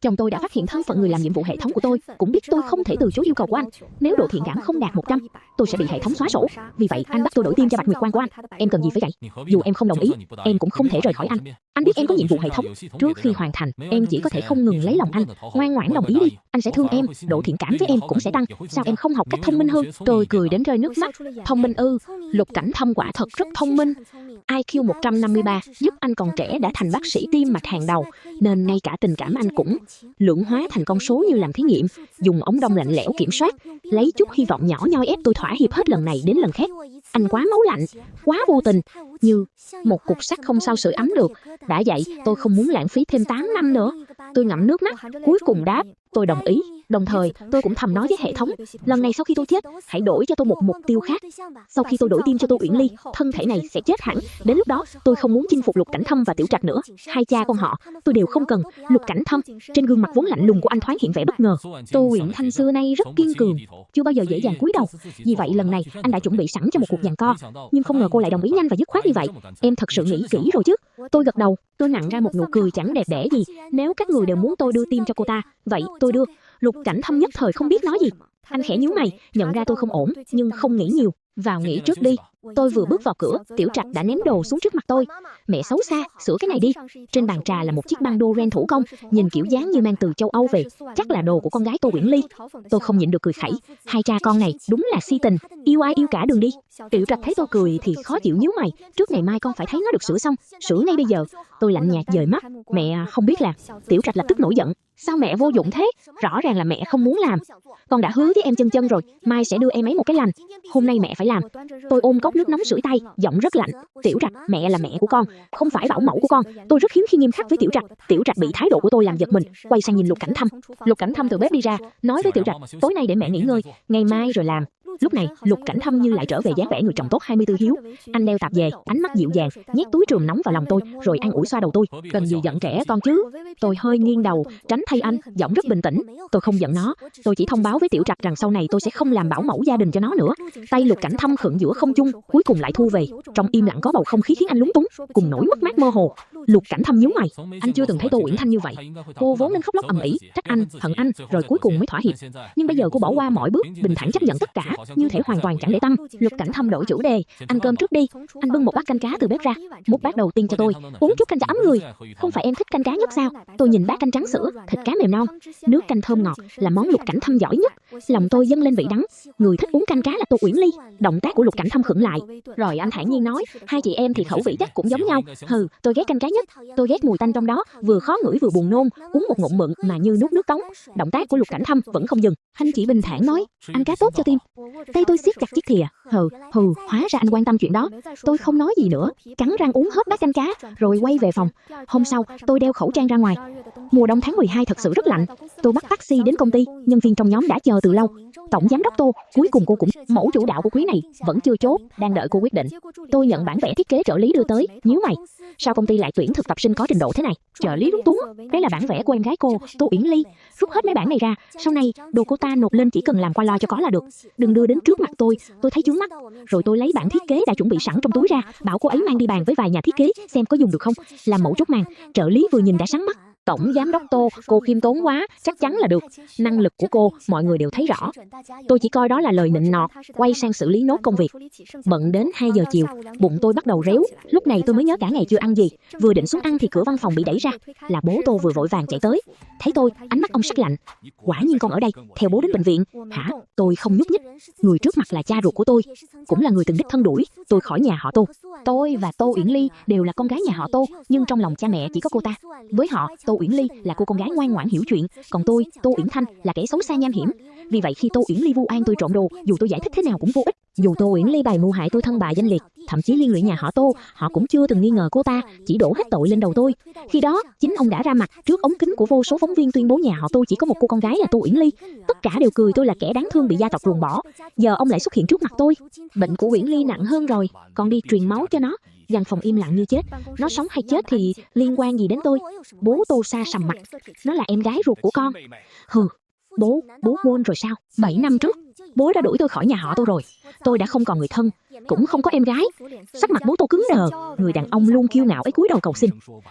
Chồng tôi đã phát hiện thân phận người làm nhiệm vụ hệ thống của tôi, cũng biết tôi không thể từ chối yêu cầu của anh. Nếu độ thiện cảm không đạt 100, tôi sẽ bị hệ thống xóa sổ. Vì vậy, anh bắt tôi đổi tim cho Bạch Nguyệt Quang của anh. Em cần gì phải vậy? Dù em không đồng ý, em cũng không thể rời khỏi anh. Anh biết em có nhiệm vụ hệ thống. Trước khi hoàn thành, em chỉ có thể không ngừng lấy lòng anh. Ngoan ngoãn đồng ý đi, anh sẽ thương em, độ thiện cảm với em cũng sẽ tăng. Sao em không học cách thông minh hơn? Tôi cười đến rơi nước mắt. Thông minh ư? Lục Cảnh Thâm quả thật rất thông minh. IQ 153, giúp anh còn trẻ đã thành bác sĩ tim mạch hàng đầu, nên ngay cả tình cảm anh cũng lượng hóa thành con số như làm thí nghiệm, dùng ống đông lạnh lẽo kiểm soát, lấy chút hy vọng nhỏ nhoi ép tôi thỏa hiệp hết lần này đến lần khác. Anh quá máu lạnh, quá vô tình, như một cục sắt không sao sưởi ấm được. Đã vậy, tôi không muốn lãng phí thêm 8 năm nữa. Tôi ngậm nước mắt, cuối cùng đáp, tôi đồng ý. Đồng thời, tôi cũng thầm nói với hệ thống, lần này sau khi tôi chết, hãy đổi cho tôi một mục tiêu khác. Sau khi tôi đổi tim cho Tô Uyển Ly, thân thể này sẽ chết hẳn. Đến lúc đó, tôi không muốn chinh phục Lục Cảnh Thâm và Tiểu Trạch nữa. Hai cha con họ, tôi đều không cần. Lục Cảnh Thâm, trên gương mặt vốn lạnh lùng của anh thoáng hiện vẻ bất ngờ. Tô Uyển Thanh xưa nay rất kiên cường, chưa bao giờ dễ dàng cúi đầu. Vì vậy lần này, anh đã chuẩn bị sẵn cho một cuộc giằng co. Nhưng không ngờ cô lại đồng ý nhanh và dứt khoát như vậy. Em thật sự nghĩ kỹ rồi chứ? Tôi gật đầu, tôi nặn ra một nụ cười chẳng đẹp đẽ gì. Nếu các người đều muốn tôi đưa tim cho cô ta, vậy tôi đưa. Lục Cảnh Thâm nhất thời không biết nói gì. Anh khẽ nhíu mày, nhận ra tôi không ổn, nhưng không nghĩ nhiều. Vào nghỉ trước đi. Tôi vừa bước vào cửa, Tiểu Trạch đã ném đồ xuống trước mặt tôi. Mẹ xấu xa, sửa cái này đi. Trên bàn trà là một chiếc băng đô ren thủ công, nhìn kiểu dáng như mang từ châu Âu về, chắc là đồ của con gái Tô Uyển Ly. Tôi không nhịn được cười khẩy. Hai cha con này đúng là si tình, yêu ai yêu cả đường đi. Tiểu Trạch thấy tôi cười thì khó chịu nhíu mày. Trước ngày mai con phải thấy nó được sửa xong, sửa ngay bây giờ. Tôi lạnh nhạt dời mắt. Mẹ không biết làm. Tiểu Trạch lập tức nổi giận. Sao mẹ vô dụng thế? Rõ ràng là mẹ không muốn làm. Con đã hứa với em chân chân rồi, mai sẽ đưa em ấy một cái lành. Hôm nay mẹ phải làm. Tôi ôm cốc nước nóng sưởi tay, giọng rất lạnh. Tiểu Trạch, mẹ là mẹ của con, không phải bảo mẫu của con. Tôi rất hiếm khi nghiêm khắc với Tiểu Trạch. Tiểu Trạch bị thái độ của tôi làm giật mình, quay sang nhìn Lục Cảnh Thâm. Lục Cảnh Thâm từ bếp đi ra, nói với Tiểu Trạch, tối nay để mẹ nghỉ ngơi, ngày mai rồi làm. Lúc này, Lục Cảnh Thâm như lại trở về dáng vẻ người chồng tốt 24 hiếu. Anh đeo tạp dề, ánh mắt dịu dàng, nhét túi trường nóng vào lòng tôi, rồi an ủi xoa đầu tôi. Cần gì giận trẻ con chứ? Tôi hơi nghiêng đầu, tránh thay anh, giọng rất bình tĩnh. Tôi không giận nó, tôi chỉ thông báo với Tiểu Trạch rằng sau này tôi sẽ không làm bảo mẫu gia đình cho nó nữa. Tay Lục Cảnh Thâm khựng giữa không trung, cuối cùng lại thu về. Trong im lặng có bầu không khí khiến anh lúng túng, cùng nỗi mất mát mơ hồ. Lục Cảnh Thâm nhíu mày, anh chưa từng thấy Tô Uyển Thanh như vậy. Cô vốn nên khóc lóc ầm ĩ, trách anh, hận anh, rồi cuối cùng mới thỏa hiệp. Nhưng bây giờ cô bỏ qua mọi bước, bình thản chấp nhận tất cả, như thể hoàn toàn chẳng để tâm. Lục Cảnh Thâm đổi chủ đề, ăn cơm trước đi. Anh bưng một bát canh cá từ bếp ra, múc bát đầu tiên cho tôi, uống chút canh cho ấm người. Không phải em thích canh cá nhất sao? Tôi nhìn bát canh trắng sữa, thịt cá mềm non, nước canh thơm ngọt, là món Lục Cảnh Thâm giỏi nhất. Lòng tôi dâng lên vị đắng. Người thích uống canh cá là Tô Uyển Ly. Động tác của Lục Cảnh Thâm khựng lại, rồi anh thản nhiên nói, hai chị em thì khẩu vị chắc cũng giống nhau. Hừ, tôi ghét canh cá nhất. Tôi ghét mùi tanh trong đó, vừa khó ngửi vừa buồn nôn, uống một ngụm mượn mà như nuốt nước cống. Động tác của Lục Cảnh Thâm vẫn không dừng. Anh chỉ bình thản nói, ăn cá tốt cho tim. Tay tôi siết chặt chiếc thìa. Hừ, hóa ra anh quan tâm chuyện đó. Tôi không nói gì nữa, cắn răng uống hết bát canh cá, rồi quay về phòng. Hôm sau, tôi đeo khẩu trang ra ngoài. Mùa đông tháng 12 thật sự rất lạnh. Tôi bắt taxi đến công ty, nhân viên trong nhóm đã chờ từ lâu. Tổng giám đốc Tô, cuối cùng cô cũng mẫu chủ đạo của quý này vẫn chưa chốt, đang đợi cô quyết định. Tôi nhận bản vẽ thiết kế trợ lý đưa tới, nhíu mày. Sao công ty lại tuyển thực tập sinh có trình độ thế này? Trợ lý lúng túng, đây là bản vẽ của em gái cô, Tô Uyển Ly. Rút hết mấy bản này ra, sau này đồ cô ta nộp lên chỉ cần làm qua loa cho có là được. Đừng đưa đến trước mặt tôi thấy chướng mắt. Rồi tôi lấy bản thiết kế đã chuẩn bị sẵn trong túi ra, bảo cô ấy mang đi bàn với vài nhà thiết kế xem có dùng được không. Làm mẫu chốt màn, trợ lý vừa nhìn đã sáng mắt. Tổng giám đốc Tô, cô khiêm tốn quá, chắc chắn là được. Năng lực của cô, mọi người đều thấy rõ. Tôi chỉ coi đó là lời nịnh nọt, quay sang xử lý nốt công việc. Bận đến 2 giờ chiều, bụng tôi bắt đầu réo. Lúc này tôi mới nhớ cả ngày chưa ăn gì. Vừa định xuống ăn thì cửa văn phòng bị đẩy ra. Là bố Tô vừa vội vàng chạy tới. Thấy tôi, ánh mắt ông sắc lạnh. Quả nhiên con ở đây, theo bố đến bệnh viện. Hả? Tôi không nhúc nhích. Người trước mặt là cha ruột của tôi, cũng là người từng đích thân đuổi tôi khỏi nhà họ Tô. Tôi và Tô Uyển Ly đều là con gái nhà họ Tô, nhưng trong lòng cha mẹ chỉ có cô ta. Với họ, Tô Uyển Ly là cô con gái ngoan ngoãn hiểu chuyện, còn tôi, Tô Uyển Thanh, là kẻ xấu xa nham hiểm. Vì vậy khi Tô Uyển Ly vu oan tôi trộm đồ, dù tôi giải thích thế nào cũng vô ích. Dù Tô Uyển Ly bày mưu hại tôi thân bại danh liệt, thậm chí liên lụy nhà họ Tô, họ cũng chưa từng nghi ngờ cô ta, chỉ đổ hết tội lên đầu tôi. Khi đó, chính ông đã ra mặt trước ống kính của vô số phóng viên tuyên bố nhà họ Tô chỉ có một cô con gái là Tô Uyển Ly. Tất cả đều cười tôi là kẻ đáng thương bị gia tộc ruồng bỏ. Giờ ông lại xuất hiện trước mặt tôi. Bệnh của Uyển Ly nặng hơn rồi, còn đi truyền máu cho nó. Văn phòng im lặng như chết. Nó sống hay chết thì liên quan gì đến tôi? Bố Tô Sa sầm mặt. Nó là em gái ruột của con. Hừ, bố quên rồi sao? 7 năm trước, bố đã đuổi tôi khỏi nhà họ Tô rồi. Tôi đã không còn người thân, cũng không có em gái. Sắc mặt bố Tô cứng đờ. Người đàn ông luôn kiêu ngạo ấy cúi đầu cầu xin.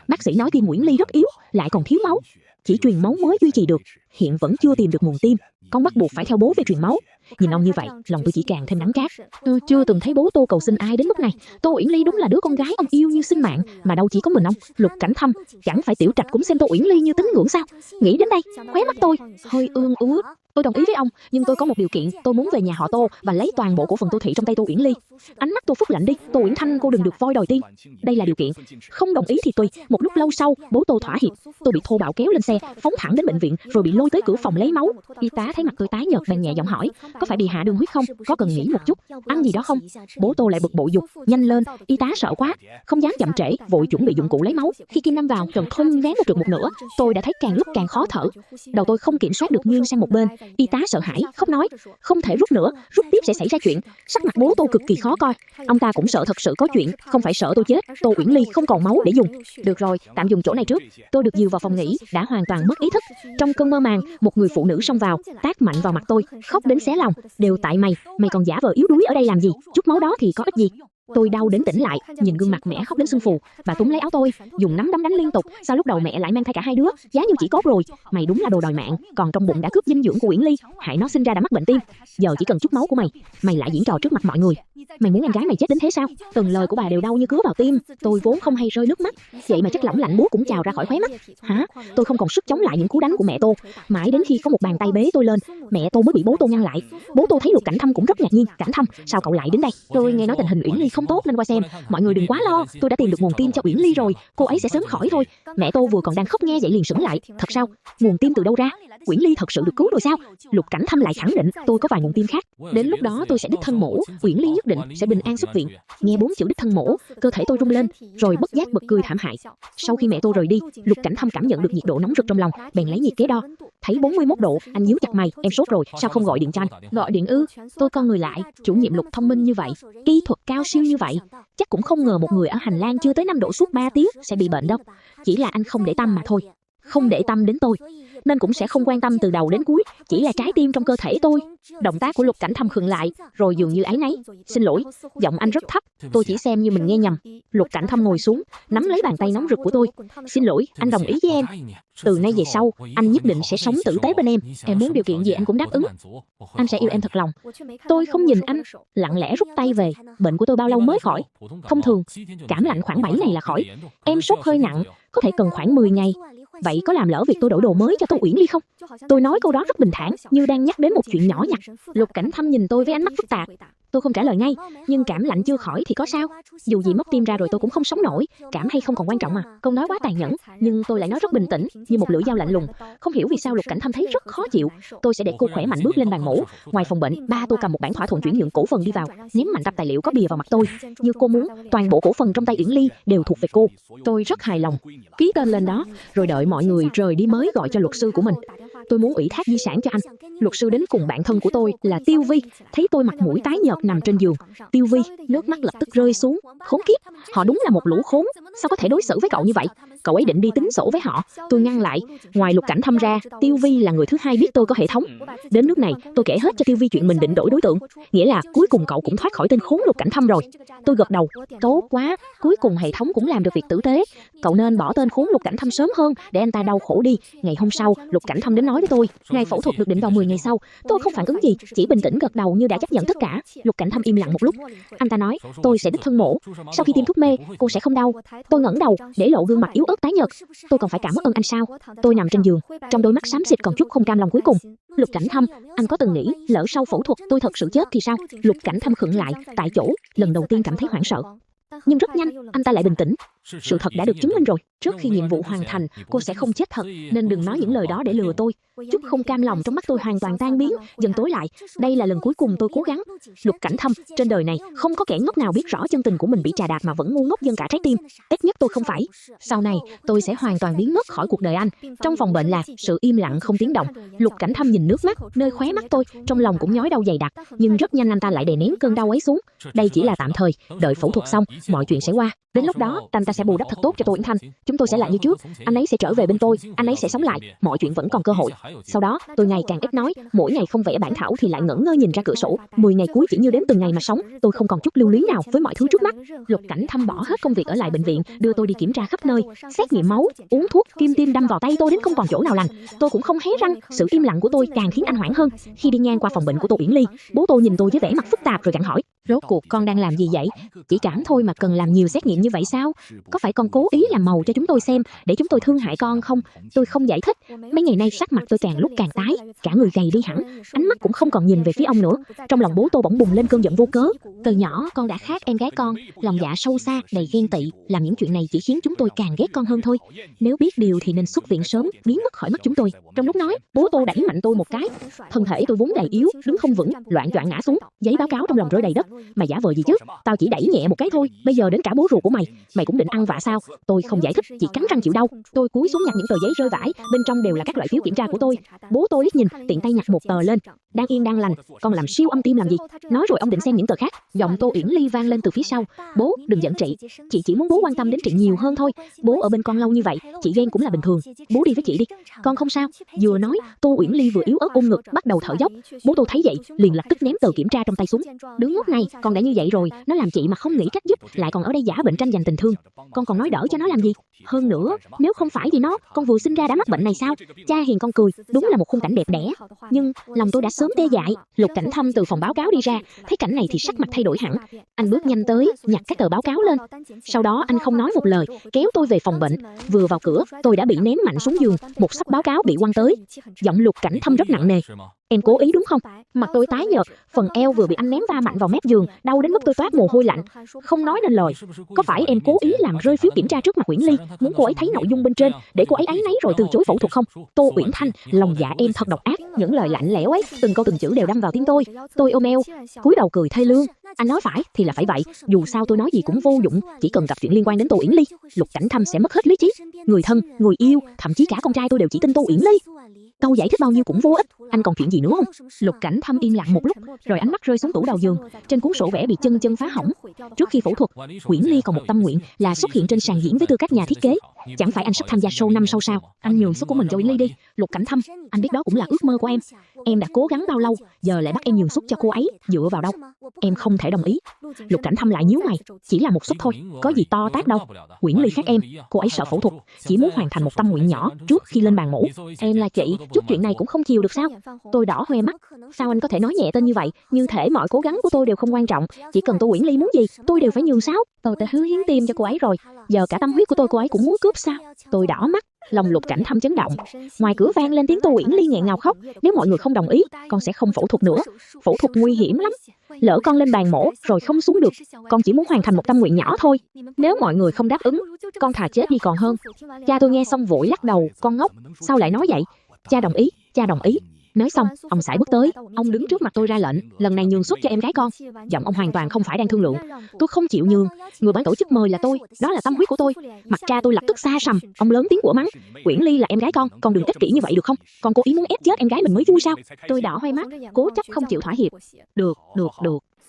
Bác sĩ nói tim Uyển Ly rất yếu, lại còn thiếu máu. chỉ truyền máu mới duy trì được. Hiện vẫn chưa tìm được nguồn tim, con bắt buộc phải theo bố về truyền máu. Nhìn ông như vậy, lòng tôi chỉ càng thêm đắng chát. Tôi chưa từng thấy bố tôi cầu xin ai đến mức này. Tô Uyển Ly đúng là đứa con gái ông yêu như sinh mạng, mà đâu chỉ có mình ông. Lục Cảnh Thâm, chẳng phải Tiểu Trạch cũng xem Tô Uyển Ly như tín ngưỡng sao? Nghĩ đến đây, khóe mắt tôi hơi ương ướt. Tôi đồng ý với ông, nhưng tôi có một điều kiện, tôi muốn về nhà họ Tô và lấy toàn bộ cổ phần Tô thị trong tay Tô Uyển Ly. Ánh mắt Tô Phúc lạnh đi, Tô Uyển Thanh cô đừng được voi đòi tiên. Đây là điều kiện. Không đồng ý thì tùy. Một lúc lâu sau, bố Tô thỏa hiệp. Tôi bị thô bạo kéo lên xe, phóng thẳng đến bệnh viện, rồi bị lôi tới cửa phòng lấy máu. Y tá thấy mặt tôi tái nhợt bèn nhẹ giọng hỏi, có phải bị hạ đường huyết không? Có cần nghỉ một chút, ăn gì đó không? Bố Tô lại bực bội giục, nhanh lên. Y tá sợ quá, không dám chậm trễ, vội chuẩn bị dụng cụ lấy máu. Khi kim đâm vào, Trần Thôn vén một trượt một nửa, tôi đã thấy càng lúc càng khó thở. Đầu tôi không kiểm soát được nghiêng sang một bên. Y tá sợ hãi, khóc nói, không thể rút nữa, rút tiếp sẽ xảy ra chuyện. Sắc mặt bố tôi cực kỳ khó coi. Ông ta cũng sợ thật sự có chuyện, không phải sợ tôi chết. Tô Uyển Ly không còn máu để dùng. Được rồi, tạm dùng chỗ này trước. Tôi được dìu vào phòng nghỉ, đã hoàn toàn mất ý thức. Trong cơn mơ màng, một người phụ nữ xông vào, tát mạnh vào mặt tôi, khóc đến xé lòng. Đều tại mày còn giả vờ yếu đuối ở đây làm gì? Chút máu đó thì có ích gì? Tôi đau đến tỉnh lại, nhìn gương mặt mẹ khóc đến sưng phù. Bà túm lấy áo tôi, dùng nắm đấm đánh liên tục. Sao lúc đầu mẹ lại mang thai cả hai đứa? Giá như chỉ cốt rồi. Mày đúng là đồ đòi mạng, còn trong bụng đã cướp dinh dưỡng của Uyển Ly, hại nó sinh ra đã mắc bệnh tim. Giờ chỉ cần chút máu của mày lại diễn trò trước mặt mọi người. Mày muốn em gái mày chết đến thế sao? Từng lời của bà đều đau như cứa vào tim. Tôi vốn không hay rơi nước mắt, vậy mà chất lỏng lạnh buốt cũng trào ra khỏi khóe mắt. Hả? Tôi không còn sức chống lại những cú đánh của mẹ Tô. Mãi đến khi có một bàn tay bế tôi lên, mẹ Tô mới bị bố Tô ngăn lại. Bố Tô thấy Lục Cảnh Thâm cũng rất ngạc nhiên. Cảnh Thâm, sao cậu lại đến đây? Tôi nghe nói tình hình Uyển Ly không tốt nên qua xem. Mọi người đừng quá lo, tôi đã tìm được nguồn tim cho Uyển Ly rồi, cô ấy sẽ sớm khỏi thôi. Mẹ Tô vừa còn đang khóc nghe vậy liền sững lại. Thật sao? Nguồn tim từ đâu ra? Uyển Ly thật sự được cứu rồi sao? Lục Cảnh Thâm lại khẳng định, tôi có vài nguồn tim khác. Đến lúc đó tôi sẽ đích thân mổ, Uyển Ly nhất định sẽ bình an xuất viện. Nghe 4 chữ đích thân mổ, cơ thể tôi rung lên, rồi bất giác bật cười thảm hại. Sau khi mẹ tôi rời đi, Lục Cảnh Thâm cảm nhận được nhiệt độ nóng rực trong lòng, bèn lấy nhiệt kế đo. Thấy 41 độ, anh nhíu chặt mày, em sốt rồi, sao không gọi điện cho anh? Gọi điện ư? Tôi con người lại, chủ nhiệm Lục thông minh như vậy, kỹ thuật cao siêu như vậy, chắc cũng không ngờ một người ở hành lang chưa tới 5 độ suốt 3 tiếng sẽ bị bệnh đâu. Chỉ là anh không để tâm mà thôi. Không để tâm đến tôi, nên cũng sẽ không quan tâm từ đầu đến cuối, chỉ là trái tim trong cơ thể tôi. Động tác của Lục Cảnh Thâm khựng lại, rồi dường như áy náy. Xin lỗi, giọng anh rất thấp, tôi chỉ xem như mình nghe nhầm. Lục Cảnh Thâm ngồi xuống, nắm lấy bàn tay nóng rực của tôi. Xin lỗi, anh đồng ý với em. Từ nay về sau, anh nhất định sẽ sống tử tế bên em. Em muốn điều kiện gì anh cũng đáp ứng. Anh sẽ yêu em thật lòng. Tôi không nhìn anh, lặng lẽ rút tay về. Bệnh của tôi bao lâu mới khỏi? Thông thường, cảm lạnh khoảng 7 ngày là khỏi. Em sốt hơi nặng, có thể cần khoảng 10 ngày. Vậy có làm lỡ việc tôi đổi đồ mới cho Tô Uyển Ly không? Tôi nói câu đó rất bình thản, như đang nhắc đến một chuyện nhỏ nhặt. Lục Cảnh Thâm nhìn tôi với ánh mắt phức tạp. Tôi không trả lời ngay, nhưng cảm lạnh chưa khỏi thì có sao? Dù gì mất tim ra rồi tôi cũng không sống nổi, cảm hay không còn quan trọng mà. Câu nói quá tàn nhẫn, nhưng tôi lại nói rất bình tĩnh, như một lưỡi dao lạnh lùng. Không hiểu vì sao Lục Cảnh Thâm thấy rất khó chịu. Tôi sẽ để cô khỏe mạnh bước lên bàn mổ. Ngoài phòng bệnh, ba tôi cầm một bản thỏa thuận chuyển nhượng cổ phần đi vào, ném mạnh tập tài liệu có bìa vào mặt tôi. Như cô muốn, toàn bộ cổ phần trong tay Uyển Ly đều thuộc về cô. Tôi rất hài lòng, ký tên lên đó, rồi đợi mọi người rời đi mới gọi cho luật sư của mình. Tôi muốn ủy thác di sản cho anh. Luật sư đến cùng bạn thân của tôi là Tiêu Vi, thấy tôi mặt mũi tái nhợt nằm trên giường. Tiêu Vi, nước mắt lập tức rơi xuống. Khốn kiếp, họ đúng là một lũ khốn, sao có thể đối xử với cậu như vậy? Cậu ấy định đi tính sổ với họ. Tôi ngăn lại, ngoài Lục Cảnh Thâm ra, Tiêu Vi là người thứ hai biết tôi có hệ thống. Đến nước này, tôi kể hết cho Tiêu Vi chuyện mình định đổi đối tượng, nghĩa là cuối cùng cậu cũng thoát khỏi tên khốn Lục Cảnh Thâm rồi. Tôi gật đầu, tốt quá, cuối cùng hệ thống cũng làm được việc tử tế. Cậu nên bỏ tên khốn Lục Cảnh Thâm sớm hơn, để anh ta đau khổ đi. Ngày hôm sau, Lục Cảnh Thâm đến nói với tôi, ngày phẫu thuật được định vào 10 ngày sau. Tôi không phản ứng gì, chỉ bình tĩnh gật đầu như đã chấp nhận tất cả. Lục Cảnh Thâm im lặng một lúc, anh ta nói, tôi sẽ đích thân mổ. Sau khi tiêm thuốc mê, cô sẽ không đau. Tôi ngẩng đầu, để lộ gương mặt yếu ớt tái nhợt. Tôi còn phải cảm ơn anh sao? Tôi nằm trên giường, trong đôi mắt xám xịt còn chút không cam lòng cuối cùng. Lục Cảnh Thâm, anh có từng nghĩ lỡ sau phẫu thuật tôi thật sự chết thì sao? Lục Cảnh Thâm khựng lại tại chỗ, lần đầu tiên cảm thấy hoảng sợ. Nhưng rất nhanh, anh ta lại bình tĩnh. Sự thật đã được chứng minh rồi, trước khi nhiệm vụ hoàn thành, cô sẽ không chết thật, nên đừng nói những lời đó để lừa tôi. Chút không cam lòng trong mắt tôi hoàn toàn tan biến, dần tối lại. Đây là lần cuối cùng tôi cố gắng. Lục Cảnh Thâm, trên đời này không có kẻ ngốc nào biết rõ chân tình của mình bị chà đạp mà vẫn ngu ngốc dâng cả trái tim. Ít nhất tôi không phải. Sau này, tôi sẽ hoàn toàn biến mất khỏi cuộc đời anh. Trong phòng bệnh là sự im lặng không tiếng động. Lục Cảnh Thâm nhìn nước mắt nơi khóe mắt tôi, trong lòng cũng nhói đau dày đặc, nhưng rất nhanh anh ta lại đè nén cơn đau ấy xuống. Đây chỉ là tạm thời, đợi phẫu thuật xong, mọi chuyện sẽ qua. Đến lúc đó, anh ta sẽ bù đắp thật tốt cho Tô Uyển Thanh. Chúng tôi sẽ lại như trước, anh ấy sẽ trở về bên tôi, anh ấy sẽ sống lại, mọi chuyện vẫn còn cơ hội. Sau đó, tôi ngày càng ít nói, mỗi ngày không vẽ bản thảo thì lại ngẩn ngơ nhìn ra cửa sổ. 10 ngày cuối chỉ như đếm từng ngày mà sống, tôi không còn chút lưu luyến nào với mọi thứ trước mắt. Lục Cảnh Thâm bỏ hết công việc ở lại bệnh viện, đưa tôi đi kiểm tra khắp nơi, xét nghiệm máu, uống thuốc, kim tiêm đâm vào tay tôi đến không còn chỗ nào lành. Tôi cũng không hé răng, sự im lặng của tôi càng khiến anh hoảng hơn. Khi đi ngang qua phòng bệnh của Tô Uyển Ly, bố tôi nhìn tôi với vẻ mặt phức tạp rồi gặng hỏi: rốt cuộc con đang làm gì vậy? Chỉ cảm thôi mà cần làm nhiều xét nghiệm như vậy sao? Có phải con cố ý làm màu cho chúng tôi xem để chúng tôi thương hại con không? Tôi không giải thích. Mấy ngày nay sắc mặt tôi càng lúc càng tái, cả người gầy đi hẳn, ánh mắt cũng không còn nhìn về phía ông nữa. Trong lòng bố tôi bỗng bùng lên cơn giận vô cớ. Từ nhỏ con đã khác em gái con, lòng dạ sâu xa, đầy ghen tị, làm những chuyện này chỉ khiến chúng tôi càng ghét con hơn thôi. Nếu biết điều thì nên xuất viện sớm, biến mất khỏi mắt chúng tôi. Trong lúc nói, bố tôi đẩy mạnh tôi một cái. Thân thể tôi vốn đầy yếu, đứng không vững, loạng choạng ngã xuống, giấy báo cáo trong lòng rơi đầy đất. Mày giả vờ gì chứ? Tao chỉ đẩy nhẹ một cái thôi, bây giờ đến cả bố ruột của mày cũng định ăn vạ sao? Tôi không giải thích, chỉ cắn răng chịu đau. Tôi cúi xuống nhặt những tờ giấy rơi vãi, bên trong đều là các loại phiếu kiểm tra của tôi. Bố tôi liếc nhìn, tiện tay nhặt một tờ lên. Đang yên đang lành, con làm siêu âm tim làm gì? Nói rồi ông định xem những tờ khác. Giọng Tô Uyển Ly vang lên từ phía sau: bố đừng giận chị chỉ muốn bố quan tâm đến chị nhiều hơn thôi. Bố ở bên con lâu như vậy, chị ghen cũng là bình thường. Bố đi với chị đi, con không sao. Vừa nói, Tô Uyển Ly vừa yếu ớt ôm ngực, bắt đầu thở dốc. Bố tôi thấy vậy, liền lập tức ném tờ kiểm tra trong tay xuống. Đứng ngốc này, con đã như vậy rồi, nó làm chị mà không nghĩ cách giúp, lại còn ở đây giả bệnh tranh giành tình thương. Con còn nói đỡ cho nó làm gì? Hơn nữa, nếu không phải vì nó, con vừa sinh ra đã mắc bệnh này sao? Cha hiền con cười, đúng là một khung cảnh đẹp đẽ. Nhưng lòng tôi đã sớm tê dại. Lục Cảnh Thâm từ phòng báo cáo đi ra, thấy cảnh này thì sắc mặt thay đổi hẳn. Anh bước nhanh tới, nhặt các tờ báo cáo lên. Sau đó anh không nói một lời, kéo tôi về phòng bệnh. Vừa vào cửa, tôi đã bị ném mạnh xuống giường, một xấp báo cáo bị quăng tới. Giọng Lục Cảnh Thâm rất nặng nề: em cố ý đúng không? Mặt tôi tái nhợt, phần eo vừa bị anh ném va mạnh vào mép giường, đau đến mức tôi toát mồ hôi lạnh, không nói nên lời. Có phải em cố ý làm rơi phiếu kiểm tra trước mặt Uyển Ly, muốn cô ấy thấy nội dung bên trên để cô ấy áy náy rồi từ chối phẫu thuật không? Tô Uyển Thanh, lòng dạ em thật độc ác. Những lời lạnh lẽo ấy, từng câu từng chữ đều đâm vào tim tôi. Tôi ôm eo, cúi đầu cười thê lương. Anh nói phải thì là phải vậy, dù sao tôi nói gì cũng vô dụng, chỉ cần gặp chuyện liên quan đến Tô Uyển Ly, Lục Cảnh Thâm sẽ mất hết lý trí. Người thân, người yêu, thậm chí cả con trai tôi đều chỉ tin Tô Uyển Ly. Câu giải thích bao nhiêu cũng vô ích. Anh còn chuyện gì nữa không? Lục Cảnh Thâm im lặng một lúc, rồi ánh mắt rơi xuống tủ đầu giường. Trên cuốn sổ vẽ bị chân phá hỏng. Trước khi phẫu thuật, Uyển Ly còn một tâm nguyện là xuất hiện trên sàn diễn với tư cách nhà thiết kế. Chẳng phải anh sắp tham gia show năm sau sao? Anh nhường suất của mình cho Uyển Ly đi. Lục Cảnh Thâm, anh biết đó cũng là ước mơ của em. Em đã cố gắng bao lâu, giờ lại bắt em nhường suất cho cô ấy, dựa vào đâu? Em không thể đồng ý. Lục Cảnh Thâm lại nhíu mày, chỉ là một suất thôi, có gì to tát đâu. Uyển Ly khác em, cô ấy sợ phẫu thuật, chỉ muốn hoàn thành một tâm nguyện nhỏ trước khi lên bàn mổ. Em là chị, chút chuyện này cũng không chịu được sao? Tôi đỏ hoe mắt. Sao anh có thể nói nhẹ tên như vậy? Như thể mọi cố gắng của tôi đều không quan trọng, chỉ cần Tô Uyển Ly muốn gì, tôi đều phải nhường sao? Tôi đã hứa hiến tim cho cô ấy rồi, giờ cả tâm huyết của tôi cô ấy cũng muốn cướp sao? Tôi đỏ mắt. Lòng Lục Cảnh Thâm chấn động. Ngoài cửa vang lên tiếng Tô Uyển Ly nghẹn ngào khóc. Nếu mọi người không đồng ý, con sẽ không phẫu thuật nữa. Phẫu thuật nguy hiểm lắm. Lỡ con lên bàn mổ rồi không xuống được, con chỉ muốn hoàn thành một tâm nguyện nhỏ thôi. Nếu mọi người không đáp ứng, con thà chết đi còn hơn. Cha tôi nghe xong vội lắc đầu. Con ngốc, sao lại nói vậy? Cha đồng ý, cha đồng ý. Nói xong, ông sải bước tới, ông đứng trước mặt tôi ra lệnh, lần này nhường suất cho em gái con. Giọng ông hoàn toàn không phải đang thương lượng. Tôi không chịu nhường, người ban tổ chức mời là tôi, đó là tâm huyết của tôi. Mặt cha tôi lập tức xa sầm, ông lớn tiếng của mắng, Uyển Ly là em gái con đừng ích kỷ như vậy được không? Con cố ý muốn ép chết em gái mình mới vui sao? Tôi đỏ hoe mắt, cố chấp không chịu thỏa hiệp. Được.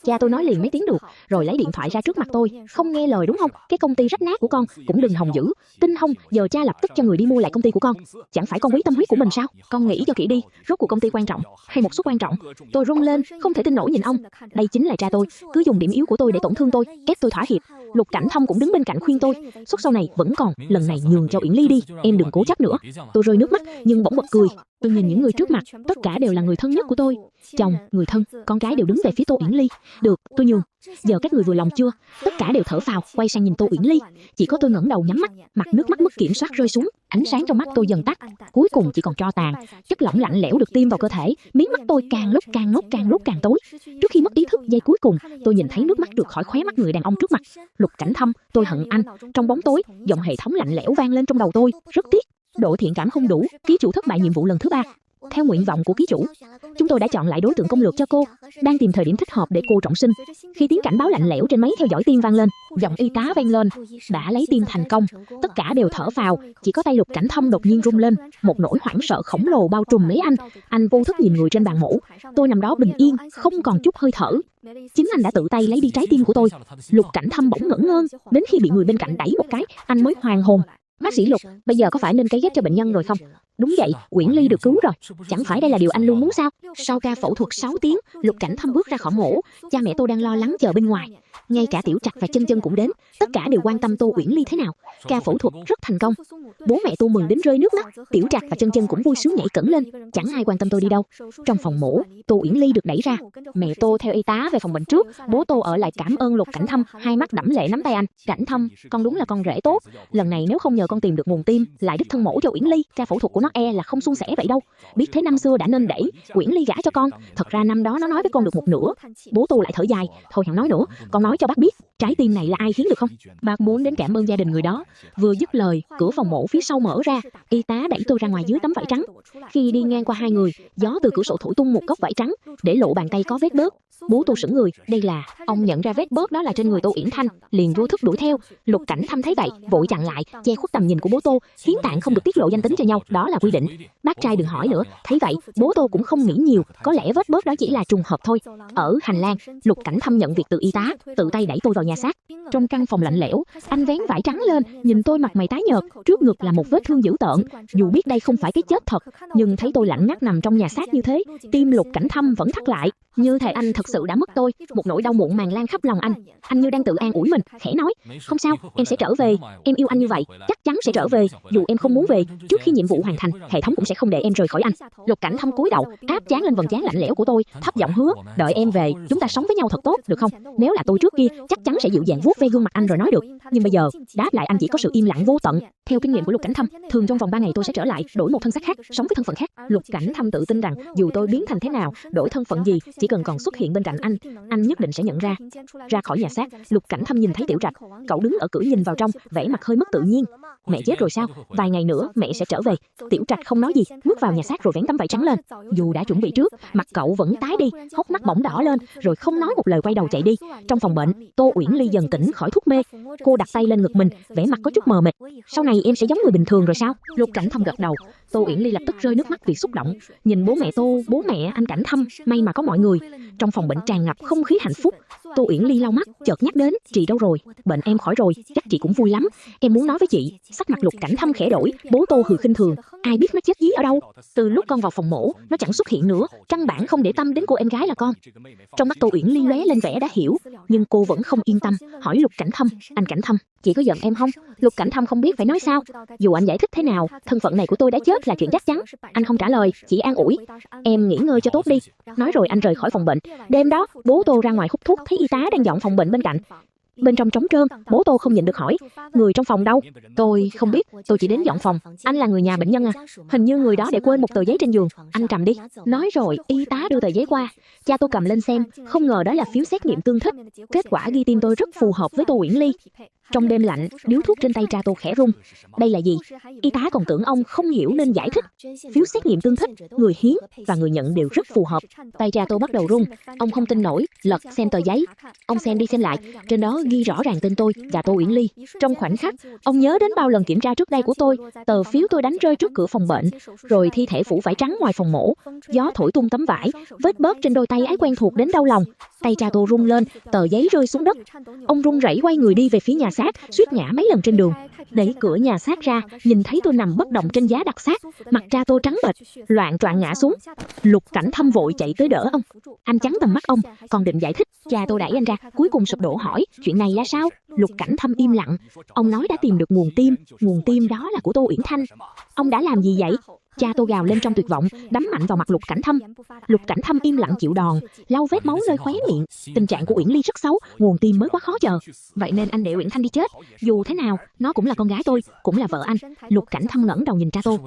Cha tôi nói liền mấy tiếng được, rồi lấy điện thoại ra trước mặt tôi. Không nghe lời đúng không? Cái công ty rách nát của con cũng đừng hòng giữ. Tin không, giờ cha lập tức cho người đi mua lại công ty của con. Chẳng phải con quý tâm huyết của mình sao? Con nghĩ cho kỹ đi, rốt cuộc công ty quan trọng hay một suất quan trọng? Tôi run lên, không thể tin nổi nhìn ông. Đây chính là cha tôi, cứ dùng điểm yếu của tôi để tổn thương tôi, ép tôi thỏa hiệp. Lục Cảnh Thâm cũng đứng bên cạnh khuyên tôi, suất sau này vẫn còn, lần này nhường cho Uyển Ly đi, em đừng cố chấp nữa. Tôi rơi nước mắt nhưng bỗng bật cười. Tôi nhìn những người trước mặt, tất cả đều là người thân nhất của tôi. Chồng, người thân, con gái đều đứng về phía Tô Uyển Ly. Được, tôi nhường. Giờ các người vừa lòng chưa? Tất cả đều thở phào, quay sang nhìn Tô Uyển Ly. Chỉ có tôi ngẩng đầu nhắm mắt, mặt nước mắt mất kiểm soát rơi xuống, ánh sáng trong mắt tôi dần tắt, cuối cùng chỉ còn tro tàn. Chất lỏng lạnh lẽo được tiêm vào cơ thể, mí mắt tôi càng lúc càng tối. Trước khi mất ý thức giây cuối cùng, tôi nhìn thấy nước mắt trượt khỏi khóe mắt người đàn ông trước mặt. Lục Cảnh Thâm, tôi hận anh. Trong bóng tối, giọng hệ thống lạnh lẽo vang lên trong đầu tôi. Rất tiếc, độ thiện cảm không đủ, ký chủ thất bại nhiệm vụ lần thứ 3. theo nguyện vọng của ký chủ. Chúng tôi đã chọn lại đối tượng công lược cho cô, đang tìm thời điểm thích hợp để cô trọng sinh. Khi tiếng cảnh báo lạnh lẽo trên máy theo dõi tim vang lên, giọng y tá vang lên, đã lấy tim thành công. Tất cả đều thở phào, chỉ có tay Lục Cảnh Thâm đột nhiên run lên, một nỗi hoảng sợ khổng lồ bao trùm lấy anh. Anh vô thức nhìn người trên bàn mổ. Tôi nằm đó bình yên, không còn chút hơi thở. Chính anh đã tự tay lấy đi trái tim của tôi. Lục Cảnh Thâm bỗng ngẩn ngơ, đến khi bị người bên cạnh đẩy một cái, anh mới hoàn hồn. Bác sĩ Lục, bây giờ có phải nên cấy ghép cho bệnh nhân rồi không? Đúng vậy, Uyển Ly được cứu rồi. Chẳng phải đây là điều anh luôn muốn sao? Sau ca phẫu thuật 6 tiếng, Lục Cảnh Thâm bước ra khỏi mổ. Cha mẹ tôi đang lo lắng chờ bên ngoài. Ngay cả Tiểu Trạch và Chân Chân cũng đến. Tất cả đều quan tâm Tô Uyển Ly thế nào. Ca phẫu thuật rất thành công. Bố mẹ tôi mừng đến rơi nước mắt. Tiểu Trạch và Chân Chân cũng vui sướng nhảy cẫng lên. Chẳng ai quan tâm tôi đi đâu. Trong phòng mổ, Tô Uyển Ly được đẩy ra. Mẹ tôi theo y tá về phòng bệnh trước. Bố tôi ở lại cảm ơn Lục Cảnh Thâm, hai mắt đẫm lệ nắm tay anh. Cảnh Thâm, con đúng là con rể tốt. Lần này nếu không nhờ con tìm được nguồn tim, lại đích thân mổ cho Uyển Ly, ca phẫu thuật của nó là không suôn sẻ vậy đâu. Biết thế năm xưa đã nên đẩy Uyển Ly gả cho con. Thật ra năm đó nó nói với con được một nửa. Bố tôi lại thở dài, thôi chẳng nói nữa, con nói cho bác biết, trái tim này là ai hiến được không? Bác muốn đến cảm ơn gia đình người đó. Vừa dứt lời, cửa phòng mổ phía sau mở ra, y tá đẩy tôi ra ngoài dưới tấm vải trắng. Khi đi ngang qua hai người, gió từ cửa sổ thổi tung một góc vải trắng, để lộ bàn tay có vết bớt. Bố tôi sững người, đây là, ông nhận ra vết bớt đó là trên người Tô Uyển Thanh, liền vô thức đuổi theo. Lục Cảnh Thâm thấy vậy, vội chặn lại, che khuất tầm nhìn của bố tôi, hiến tạng không được tiết lộ danh tính cho nhau, đó là quy định. Bác trai đừng hỏi nữa. Thấy vậy, bố tôi cũng không nghĩ nhiều, có lẽ vết bớt đó chỉ là trùng hợp thôi. Ở hành lang, Lục Cảnh Thâm nhận việc từ y tá, tự tay đẩy tôi vào nhà xác. Trong căn phòng lạnh lẽo, anh vén vải trắng lên, nhìn tôi mặt mày tái nhợt, trước ngực là một vết thương dữ tợn. Dù biết đây không phải cái chết thật, nhưng thấy tôi lạnh ngắt nằm trong nhà xác như thế, tim Lục Cảnh Thâm vẫn thắt lại. Như thể anh thật sự đã mất tôi, một nỗi đau muộn màng lan khắp lòng anh. Anh như đang tự an ủi mình, khẽ nói, không sao, em sẽ trở về, em yêu anh như vậy, chắc chắn sẽ trở về, dù em không muốn về, trước khi nhiệm vụ hoàn thành, hệ thống cũng sẽ không để em rời khỏi anh. Lục Cảnh Thâm cúi đầu, áp trán lên vầng trán lạnh lẽo của tôi, thấp giọng hứa, đợi em về, chúng ta sống với nhau thật tốt, được không? Nếu là tôi trước kia, chắc chắn sẽ dịu dàng vuốt ve gương mặt anh rồi nói được, nhưng bây giờ, đáp lại anh chỉ có sự im lặng vô tận. Theo kinh nghiệm của Lục Cảnh Thâm, thường trong vòng 3 ngày tôi sẽ trở lại, đổi một thân xác khác, sống với thân phận khác. Lục Cảnh Thâm tự tin rằng, dù tôi biến thành thế nào, đổi thân phận gì, chỉ cần còn xuất hiện bên cạnh anh nhất định sẽ nhận ra. Ra khỏi nhà xác, Lục Cảnh Thâm nhìn thấy Tiểu Trạch, cậu đứng ở cửa nhìn vào trong, vẻ mặt hơi mất tự nhiên. Mẹ chết rồi sao? Vài ngày nữa mẹ sẽ trở về. Tiểu Trạch không nói gì, bước vào nhà xác rồi vén tấm vải trắng lên. Dù đã chuẩn bị trước, mặt cậu vẫn tái đi, hốc mắt bỗng đỏ lên, rồi không nói một lời quay đầu chạy đi. Trong phòng bệnh, Tô Uyển Ly dần tỉnh khỏi thuốc mê. Cô đặt tay lên ngực mình, vẻ mặt có chút mờ mịt. Sau này em sẽ giống người bình thường rồi sao? Lục Cảnh Thâm gật đầu. Tô Uyển Ly lập tức rơi nước mắt vì xúc động, nhìn bố mẹ Tô, bố mẹ anh Cảnh Thâm, may mà có mọi người. Trong phòng bệnh tràn ngập không khí hạnh phúc. Tô Uyển Ly lau mắt, chợt nhắc đến, chị đâu rồi? Bệnh em khỏi rồi, chắc chị cũng vui lắm. Em muốn nói với chị. Sắc mặt Lục Cảnh Thâm khẽ đổi, bố Tô hừ khinh thường, ai biết nó chết dí ở đâu? Từ lúc con vào phòng mổ, nó chẳng xuất hiện nữa, căn bản không để tâm đến cô em gái là con. Trong mắt Tô Uyển Ly lóe lên vẻ đã hiểu, nhưng cô vẫn không yên tâm, hỏi Lục Cảnh Thâm, anh Cảnh Thâm, chị có giận em không? Lục Cảnh Thâm không biết phải nói sao. Dù anh giải thích thế nào, thân phận này của tôi đã chết là chuyện chắc chắn. Anh không trả lời, chỉ an ủi, em nghỉ ngơi cho tốt đi. Nói rồi anh rời khỏi phòng bệnh. Đêm đó, bố Tô ra ngoài hút thuốc, thấy y tá đang dọn phòng bệnh bên cạnh. Bên trong trống trơn, bố Tô không nhịn được hỏi, người trong phòng đâu? Tôi không biết, tôi chỉ đến dọn phòng. Anh là người nhà bệnh nhân à? Hình như người đó để quên một tờ giấy trên giường, anh cầm đi. Nói rồi, y tá đưa tờ giấy qua. Cha tôi cầm lên xem, không ngờ đó là phiếu xét nghiệm tương thích. Kết quả ghi tên tôi rất phù hợp với Tô Uyển Ly. Trong đêm lạnh, điếu thuốc trên tay cha tôi khẽ rung. Đây là gì? Y tá còn tưởng ông không hiểu nên giải thích. Phiếu xét nghiệm tương thích, người hiến và người nhận đều rất phù hợp. Tay cha tôi bắt đầu rung. Ông không tin nổi, lật xem tờ giấy. Ông xem đi xem lại, trên đó ghi rõ ràng tên tôi và Tô Uyển Ly. Trong khoảnh khắc, ông nhớ đến bao lần kiểm tra trước đây của tôi, tờ phiếu tôi đánh rơi trước cửa phòng bệnh, rồi thi thể phủ vải trắng ngoài phòng mổ, gió thổi tung tấm vải, vết bớt trên đôi tay ấy quen thuộc đến đau lòng. Tay cha tôi rung lên, tờ giấy rơi xuống đất. Ông run rẩy quay người đi về phía nhà xác, suýt ngã mấy lần trên đường. Đẩy cửa nhà xác ra, nhìn thấy tôi nằm bất động trên giá đặt xác, mặt cha tôi trắng bệch, loạng choạng ngã xuống. Lục Cảnh Thâm vội chạy tới đỡ ông. Anh chắn tầm mắt ông, còn định giải thích, cha tôi đẩy anh ra, cuối cùng sụp đổ hỏi, chuyện này là sao? Lục Cảnh Thâm im lặng. Ông nói đã tìm được nguồn tim đó là của Tô Uyển Thanh. Ông đã làm gì vậy? Cha tôi gào lên trong tuyệt vọng, đấm mạnh vào mặt Lục Cảnh Thâm. Lục Cảnh Thâm im lặng chịu đòn, lau vết máu nơi khóe miệng. Tình trạng của Uyển Ly rất xấu, nguồn tim mới quá khó chờ. Vậy nên anh để Uyển Thanh đi chết. Dù thế nào, nó cũng là con gái tôi, cũng là vợ anh. Lục Cảnh Thâm ngẩng đầu nhìn cha tôi.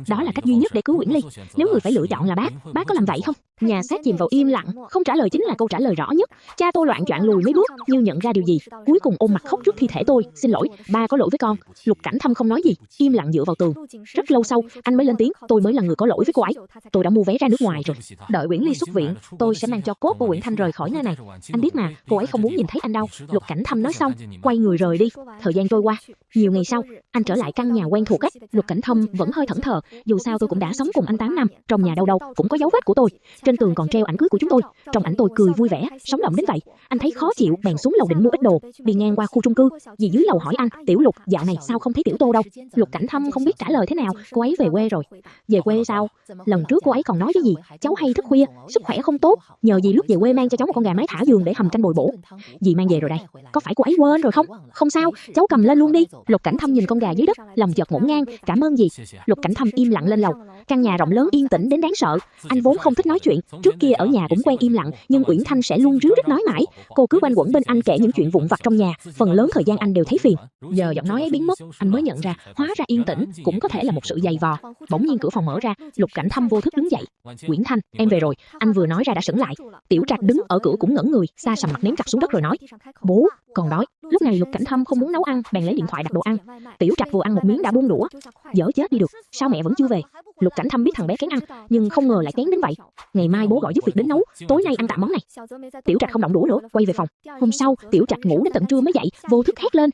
Đó là cách duy nhất để cứu Uyển Ly. Nếu người phải lựa chọn là bác có làm vậy không? Nhà xác chìm vào im lặng, không trả lời chính là câu trả lời rõ nhất. Cha tôi loạng choạng lùi mấy bước, như nhận ra điều gì, cuối cùng ôm mặt khóc trước thi thể tôi. Xin lỗi, ba có lỗi với con. Lục Cảnh Thâm không nói gì, im lặng dựa vào tường. Rất lâu sau, anh mới lên tiếng, tôi mới là người có lỗi với cô ấy. Tôi đã mua vé ra nước ngoài rồi. Đợi Uyển Ly xuất viện, tôi sẽ mang cho cốt của Uyển Thanh rời khỏi nơi này. Anh biết mà, cô ấy không muốn nhìn thấy anh đâu. Lục Cảnh Thâm nói xong, quay người rời đi. Thời gian trôi qua, nhiều ngày sau, anh trở lại căn nhà quen thuộc ấy. Lục Cảnh Thâm vẫn hơi thẫn thờ, dù sao tôi cũng đã sống cùng anh 8 năm, trong nhà đâu đâu cũng có dấu vết của tôi. Trên tường còn treo ảnh cưới của chúng tôi. Trong ảnh tôi cười vui vẻ, sống động đến vậy. Anh thấy khó chịu, bèn xuống lầu định mua ít đồ. Đi ngang qua khu chung cư, dì dưới lầu hỏi anh, Tiểu Lục, dạo này sao không thấy Tiểu Tô đâu? Lục Cảnh Thâm không biết trả lời thế nào. Cô ấy về quê rồi. Về quê sao? Lần trước cô ấy còn nói với dì, cháu hay thức khuya, sức khỏe không tốt, nhờ dì lúc về quê mang cho cháu một con gà mái thả vườn để hầm canh bồi bổ. Dì mang về rồi đây. Có phải cô ấy quên rồi không? Không sao, cháu cầm lên luôn đi. Lục Cảnh Thâm nhìn con gà dưới đất, lòng chợt ngổn ngang, cảm ơn dì. Lục Cảnh Thâm im lặng lên lầu. Căn nhà rộng lớn yên tĩnh đến đáng sợ. Anh vốn không thích nói chuyện, trước kia ở nhà cũng quen im lặng, nhưng Uyển Thanh sẽ luôn ríu rít nói mãi. Cô cứ quanh quẩn bên anh kể những chuyện vụn vặt trong nhà, phần lớn thời gian anh đều thấy phiền. Giờ giọng nói ấy biến mất, anh mới nhận ra, hóa ra yên tĩnh cũng có thể là một sự dày vò. Bỗng nhiên cửa phòng mở ra, Lục Cảnh Thâm vô thức đứng dậy. Uyển Thanh, em về rồi. Anh vừa nói ra đã sững lại. Tiểu Trạch đứng ở cửa cũng ngẩn người, xa sầm mặt ném cặp xuống đất rồi nói, bố, còn đói. Lúc này Lục Cảnh Thâm không muốn nấu ăn, bèn lấy điện thoại đặt đồ ăn. Tiểu Trạch vừa ăn một miếng đã buông đũa. Dở chết đi được, sao mẹ vẫn chưa về? Lục Cảnh Thâm biết thằng bé kén ăn, nhưng không ngờ lại kén đến vậy. Ngày mai bố gọi giúp việc đến nấu, tối nay ăn tạm món này. Tiểu Trạch không động đũa nữa, quay về phòng. Hôm sau, Tiểu Trạch ngủ đến tận trưa mới dậy, vô thức hét lên,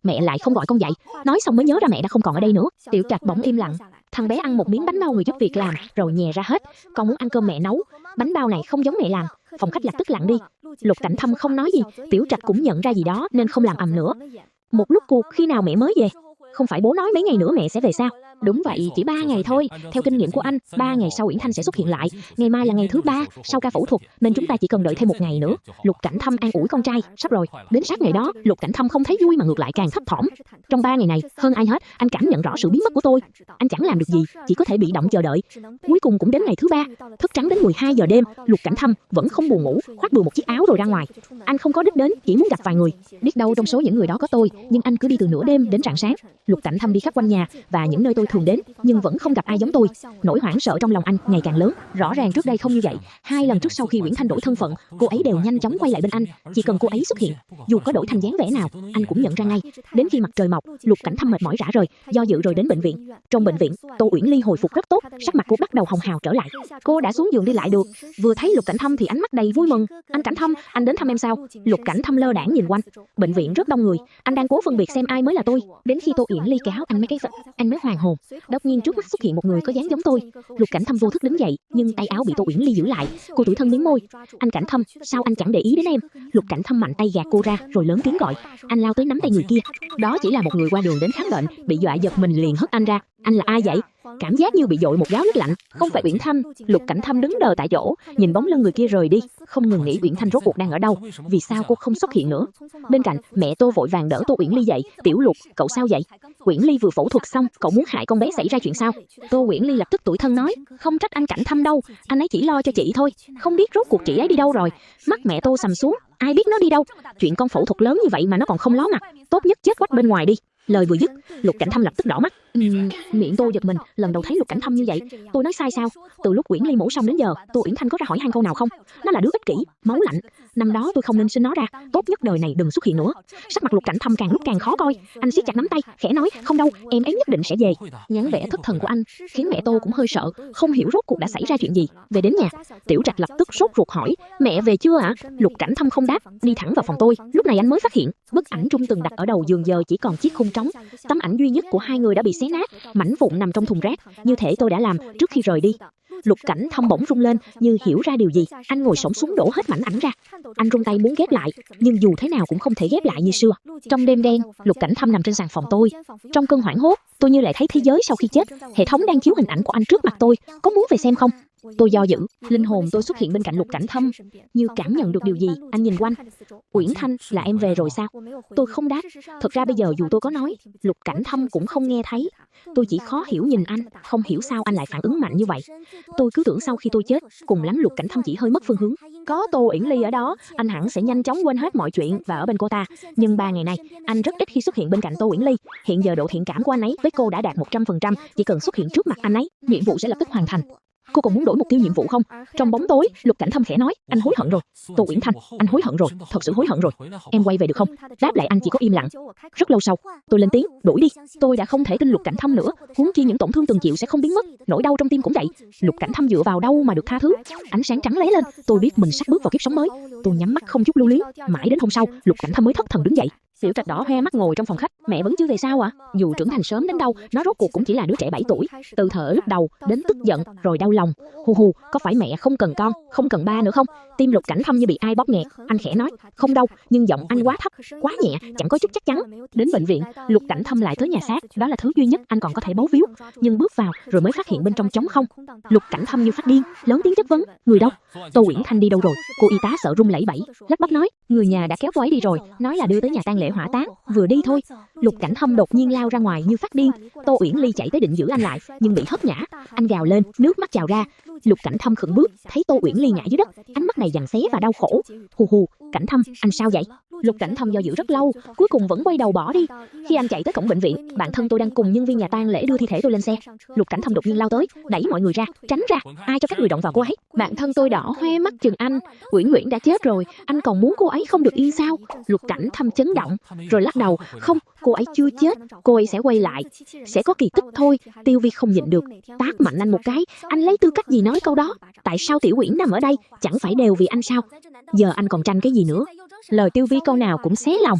mẹ lại không gọi con dậy. Nói xong mới nhớ ra mẹ đã không còn ở đây nữa. Tiểu Trạch bỗng im lặng. Thằng bé ăn một miếng bánh bao người giúp việc làm, rồi nhè ra hết. Con muốn ăn cơm mẹ nấu. Bánh bao này không giống mẹ làm. Phòng khách lập tức lặng đi. Lục Cảnh Thâm không nói gì, Tiểu Trạch cũng nhận ra gì đó nên không làm ầm nữa. Một lúc cuộc, khi nào mẹ mới về? Không phải bố nói mấy ngày nữa mẹ sẽ về sao? Đúng vậy, chỉ 3 ngày thôi. Theo kinh nghiệm của anh, 3 ngày sau Uyển Thanh sẽ xuất hiện lại. Ngày mai là ngày thứ 3 sau ca phẫu thuật, nên chúng ta chỉ cần đợi thêm 1 ngày nữa. Lục Cảnh Thâm an ủi con trai, sắp rồi. Đến sát ngày đó, Lục Cảnh Thâm không thấy vui mà ngược lại càng thấp thỏm. Trong 3 ngày này, hơn ai hết, anh cảm nhận rõ sự biến mất của tôi. Anh chẳng làm được gì, chỉ có thể bị động chờ đợi. Cuối cùng cũng đến ngày thứ 3, thức trắng đến 12 giờ đêm, Lục Cảnh Thâm vẫn không buồn ngủ, khoác bừa một chiếc áo rồi ra ngoài. Anh không có đích đến, chỉ muốn gặp vài người. Biết đâu trong số những người đó có tôi, nhưng anh cứ đi từ nửa đêm đến rạng sáng. Lục Cảnh Thâm đi khắp quanh nhà và những nơi tôi thường đến, nhưng vẫn không gặp ai giống tôi. Nỗi hoảng sợ trong lòng anh ngày càng lớn. Rõ ràng trước đây không như vậy. 2 lần trước sau khi Uyển Thanh đổi thân phận, cô ấy đều nhanh chóng quay lại bên anh. Chỉ cần cô ấy xuất hiện, dù có đổi thành dáng vẻ nào, anh cũng nhận ra ngay. Đến khi mặt trời mọc, Lục Cảnh Thâm mệt mỏi rã rời, do dự rồi đến bệnh viện. Trong bệnh viện, Tô Uyển Ly hồi phục rất tốt, sắc mặt cô bắt đầu hồng hào trở lại. Cô đã xuống giường đi lại được. Vừa thấy Lục Cảnh Thâm thì ánh mắt đầy vui mừng. Anh Cảnh Thâm, anh đến thăm em sao? Lục Cảnh Thâm lơ đãng nhìn quanh. Bệnh viện rất đông người, anh đang cố phân biệt xem ai mới là tôi. Đến khi Tô Uyển Ly kéo anh mấy cái anh mới hoàn hồn. Đột nhiên trước mắt xuất hiện một người có dáng giống tôi. Lục Cảnh Thâm vô thức đứng dậy, nhưng tay áo bị Tô Uyển Ly giữ lại. Cô tủi thân mím môi. Anh Cảnh Thâm, sao anh chẳng để ý đến em? Lục Cảnh Thâm mạnh tay gạt cô ra, rồi lớn tiếng gọi. Anh lao tới nắm tay người kia. Đó chỉ là một người qua đường đến khám bệnh, bị dọa giật mình liền hất anh ra. Anh là ai vậy? Cảm giác như bị dội một gáo nước lạnh. Không phải Uyển Thanh. Lục Cảnh Thâm đứng đờ tại chỗ, nhìn bóng lưng người kia rời đi, không ngừng nghĩ Uyển Thanh rốt cuộc đang ở đâu, vì sao cô không xuất hiện nữa. Bên cạnh, mẹ Tô vội vàng đỡ Tô Uyển Ly dậy. Tiểu Lục, cậu sao vậy? Uyển Ly vừa phẫu thuật xong, cậu muốn hại con bé xảy ra chuyện sao? Tô Uyển Ly lập tức tủi thân nói, không trách anh Cảnh Thâm đâu, anh ấy chỉ lo cho chị thôi, không biết rốt cuộc chị ấy đi đâu rồi. Mắt mẹ Tô sầm xuống, ai biết nó đi đâu? Chuyện con phẫu thuật lớn như vậy mà nó còn không ló mặt, tốt nhất chết quách bên ngoài đi. Lời vừa dứt, Lục Cảnh Thâm lập tức đỏ mắt. Miệng Tô giật mình, lần đầu thấy Lục Cảnh Thâm như vậy. Tôi nói sai sao? Từ lúc Uyển Ly mổ xong đến giờ, Tô Uyển Thanh có ra hỏi han câu nào không? Nó là đứa ích kỷ, máu lạnh. Năm đó tôi không nên sinh nó ra, tốt nhất đời này đừng xuất hiện nữa. Sắc mặt Lục Cảnh Thâm càng lúc càng khó coi. Anh siết chặt nắm tay, khẽ nói, không đâu, em ấy nhất định sẽ về. Dáng vẻ thất thần của anh khiến mẹ Tô cũng hơi sợ, không hiểu rốt cuộc đã xảy ra chuyện gì. Về đến nhà, Tiểu Trạch lập tức sốt ruột hỏi, mẹ về chưa ạ? Lục Cảnh Thâm không đáp, đi thẳng vào phòng tôi. Lúc này anh mới phát hiện, bức ảnh Trung từng đặt ở đầu giường giờ chỉ còn chiếc khung trống. Tấm ảnh duy nhất của hai người đã bị xé nát, mảnh vụn nằm trong thùng rác, như thể tôi đã làm trước khi rời đi. Lục Cảnh Thâm bỗng rung lên, như hiểu ra điều gì. Anh ngồi xổm xuống đổ hết mảnh ảnh ra. Anh run tay muốn ghép lại, nhưng dù thế nào cũng không thể ghép lại như xưa. Trong đêm đen, Lục Cảnh Thâm nằm trên sàn phòng tôi. Trong cơn hoảng hốt, tôi như lại thấy thế giới sau khi chết. Hệ thống đang chiếu hình ảnh của anh trước mặt tôi. Có muốn về xem không? Tôi do dự, linh hồn tôi xuất hiện bên cạnh Lục Cảnh Thâm, như cảm nhận được điều gì. Anh nhìn quanh. Uyển Thanh, là em về rồi sao? Tôi không đáp. Thật ra bây giờ dù tôi có nói, Lục Cảnh Thâm cũng không nghe thấy. Tôi chỉ khó hiểu nhìn anh, không hiểu sao anh lại phản ứng mạnh như vậy. Tôi cứ tưởng sau khi tôi chết, cùng lắm Lục Cảnh Thâm chỉ hơi mất phương hướng. Có Tô Uyển Ly ở đó, anh hẳn sẽ nhanh chóng quên hết mọi chuyện và ở bên cô ta. Nhưng 3 ngày nay, anh rất ít khi xuất hiện bên cạnh Tô Uyển Ly. Hiện giờ độ thiện cảm của anh ấy với cô đã đạt 100%, chỉ cần xuất hiện trước mặt anh ấy, nhiệm vụ sẽ lập tức hoàn thành. Cô còn muốn đổi mục tiêu nhiệm vụ không? Trong bóng tối, Lục Cảnh Thâm khẽ nói, anh hối hận rồi. Tô Uyển Thanh, anh hối hận rồi, thật sự hối hận rồi. Em quay về được không? Đáp lại anh chỉ có im lặng. Rất lâu sau, tôi lên tiếng, đuổi đi. Tôi đã không thể tin Lục Cảnh Thâm nữa, huống chi những tổn thương từng chịu sẽ không biến mất, nỗi đau trong tim cũng vậy. Lục Cảnh Thâm dựa vào đâu mà được tha thứ? Ánh sáng trắng lóe lên, tôi biết mình sắp bước vào kiếp sống mới. Tôi nhắm mắt không chút lưu luyến, mãi đến hôm sau, Lục Cảnh Thâm mới thất thần đứng dậy. Tiểu Trạch Đỏ hoe mắt ngồi trong phòng khách, mẹ vẫn chưa về sao ạ? Dù trưởng thành sớm đến đâu, nó rốt cuộc cũng chỉ là đứa trẻ 7 tuổi. Từ thở lúc đầu đến tức giận, rồi đau lòng. Hù hù, có phải mẹ không cần con, không cần ba nữa không? Tim Lục Cảnh Thâm như bị ai bóp nghẹt, anh khẽ nói, không đâu, nhưng giọng anh quá thấp, quá nhẹ, chẳng có chút chắc chắn. Đến bệnh viện, Lục Cảnh Thâm lại tới nhà xác, đó là thứ duy nhất anh còn có thể bấu víu. Nhưng bước vào, rồi mới phát hiện bên trong trống không. Lục Cảnh Thâm như phát điên, lớn tiếng chất vấn, người đâu? Tô Uyển Thanh đi đâu rồi? Cô y tá sợ run lẩy bẩy, lắp bắp nói, người nhà đã kéo cô ấy đi rồi, nói là đưa tới nhà tang lễ hỏa táng, vừa đi thôi. Lục Cảnh Thâm đột nhiên lao ra ngoài như phát điên. Tô Uyển Ly chạy tới định giữ anh lại, nhưng bị hất ngã. Anh gào lên, nước mắt trào ra. Lục Cảnh Thâm khựng bước, thấy Tô Uyển Ly ngã dưới đất, ánh mắt này giằng xé và đau khổ. Hù hù, Cảnh Thâm, anh sao vậy? Lục Cảnh Thâm do dự rất lâu, cuối cùng vẫn quay đầu bỏ đi. Khi anh chạy tới cổng bệnh viện, bạn thân tôi đang cùng nhân viên nhà tang lễ đưa thi thể tôi lên xe. Lục Cảnh Thâm đột nhiên lao tới, đẩy mọi người ra, tránh ra. Ai cho các người động vào cô ấy? Bạn thân tôi đỏ hoe mắt chừng anh. Uyển Uyển đã chết rồi, anh còn muốn cô ấy không được yên sao? Lục Cảnh Thâm chấn động, rồi lắc đầu, không, cô ấy chưa chết, cô ấy sẽ quay lại, sẽ có kỳ tích thôi. Tiêu Vi không nhịn được, tát mạnh anh một cái. Anh lấy tư cách gì nói câu đó? Tại sao Tiểu Uyển nằm ở đây, chẳng phải đều vì anh sao? Giờ anh còn tranh cái gì nữa? Lời Tiêu Vi câu nào cũng xé lòng.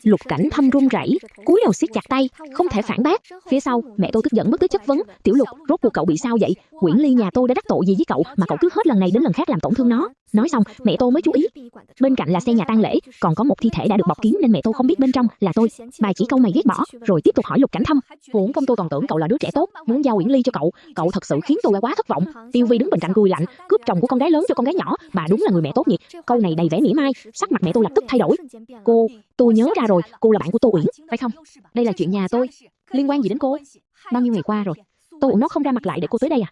Lục Cảnh Thâm run rẩy, cúi đầu siết chặt tay, không thể phản bác. Phía sau, mẹ tôi tức giận mất tới chất vấn, Tiểu Lục, rốt cuộc cậu bị sao vậy? Uyển Ly nhà tôi đã đắc tội gì với cậu mà cậu cứ hết lần này đến lần khác làm tổn thương nó? Nói xong, mẹ tôi mới chú ý. Bên cạnh là xe nhà tang lễ, còn có một thi thể đã được bọc kín nên mẹ tôi không biết bên trong là tôi. Bà chỉ câu mày ghét bỏ, rồi tiếp tục hỏi Lục Cảnh Thâm. Vốn công tôi còn tưởng cậu là đứa trẻ tốt, muốn giao Uyển Ly cho cậu thật sự khiến tôi quá thất vọng. Tiêu Vi đứng bên cạnh cười lạnh, cướp chồng của con gái lớn cho con gái nhỏ, bà đúng là người mẹ tốt nhỉ? Câu này đầy vẻ mỉa mai, sắc mặt mẹ tôi lập tức thay đổi. Tôi nhớ ra rồi, cô là bạn của Tô Uyển, phải không? Đây là chuyện nhà tôi, liên quan gì đến cô? Bao nhiêu ngày qua rồi, Tô Uyển nó không ra mặt lại để cô tới đây à?